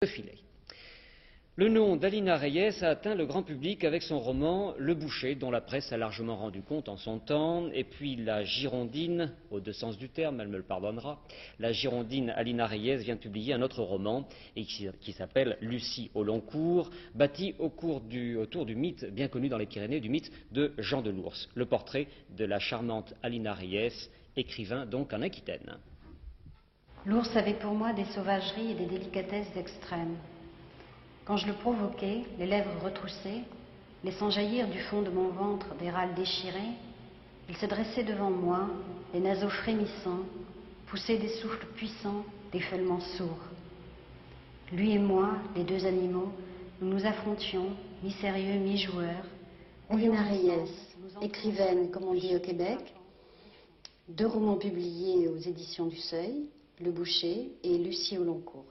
filet. Le nom d'Alina Reyes a atteint le grand public avec son roman Le Boucher, dont la presse a largement rendu compte en son temps, et puis la Girondine, aux deux sens du terme, elle me le pardonnera, la Girondine Alina Reyes vient de publier un autre roman qui s'appelle Lucie au long cours, bâti autour du mythe, bien connu dans les Pyrénées, du mythe de Jean de l'Ours, le portrait de la charmante Alina Reyes, écrivain donc en Aquitaine. L'ours avait pour moi des sauvageries et des délicatesses extrêmes. Quand je le provoquais, les lèvres retroussées, laissant jaillir du fond de mon ventre des râles déchirés, il se dressait devant moi, les naseaux frémissants, poussait des souffles puissants, des feulements sourds. Lui et moi, les deux animaux, nous nous affrontions, mi-sérieux, mi-joueurs. Alina Reyes, écrivaine, comme on dit au Québec, 2 romans publiés aux éditions du Seuil, Le Boucher et Lucie au long cours.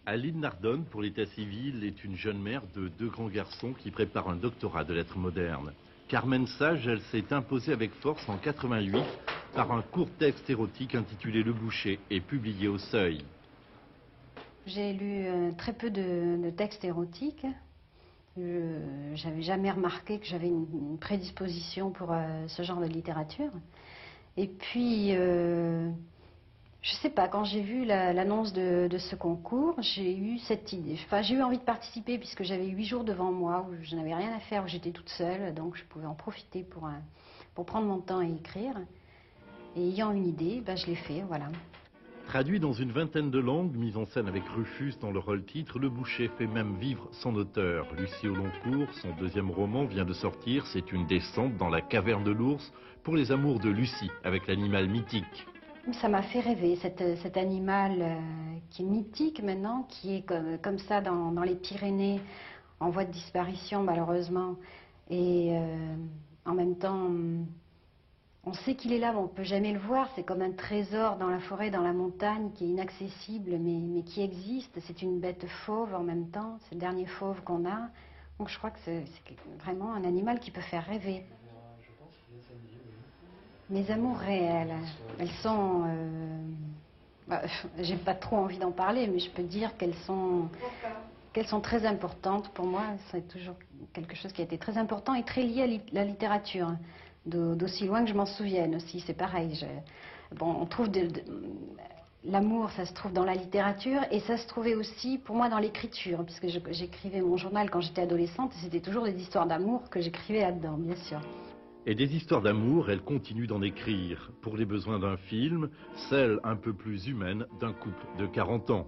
Aline Nardonne, pour l'état civil, est une jeune mère de 2 grands garçons qui préparent un doctorat de lettres modernes. Carmen Sage, elle s'est imposée avec force en 88 par un court texte érotique intitulé Le Boucher et publié au Seuil. J'ai lu très peu de textes érotiques. J'avais jamais remarqué que j'avais une prédisposition pour ce genre de littérature. Et puis, je sais pas, quand j'ai vu l'annonce de ce concours, j'ai eu cette idée. Enfin, j'ai eu envie de participer puisque j'avais 8 jours devant moi où je n'avais rien à faire, où j'étais toute seule, donc je pouvais en profiter pour prendre mon temps et écrire. Et ayant une idée, je l'ai fait, voilà. Traduit dans une vingtaine de langues, mise en scène avec Rufus dans le rôle-titre, Le Boucher fait même vivre son auteur. Lucie au long cours, son 2e roman, vient de sortir. C'est une descente dans la caverne de l'ours pour les amours de Lucie avec l'animal mythique. Ça m'a fait rêver, cet animal qui est mythique maintenant, qui est comme ça dans les Pyrénées, en voie de disparition malheureusement. Et en même temps, on sait qu'il est là, mais on ne peut jamais le voir. C'est comme un trésor dans la forêt, dans la montagne, qui est inaccessible, mais qui existe. C'est une bête fauve en même temps, c'est le dernier fauve qu'on a. Donc je crois que c'est vraiment un animal qui peut faire rêver. Mes amours réels, elles sont... j'ai pas trop envie d'en parler, mais je peux dire qu'elles sont très importantes pour moi. C'est toujours quelque chose qui a été très important et très lié à la littérature, d'aussi loin que je m'en souvienne aussi. C'est pareil. On trouve l'amour, ça se trouve dans la littérature et ça se trouvait aussi pour moi dans l'écriture, puisque j'écrivais mon journal quand j'étais adolescente et c'était toujours des histoires d'amour que j'écrivais là-dedans, bien sûr. Et des histoires d'amour, elle continue d'en écrire. Pour les besoins d'un film, celle un peu plus humaine d'un couple de 40 ans.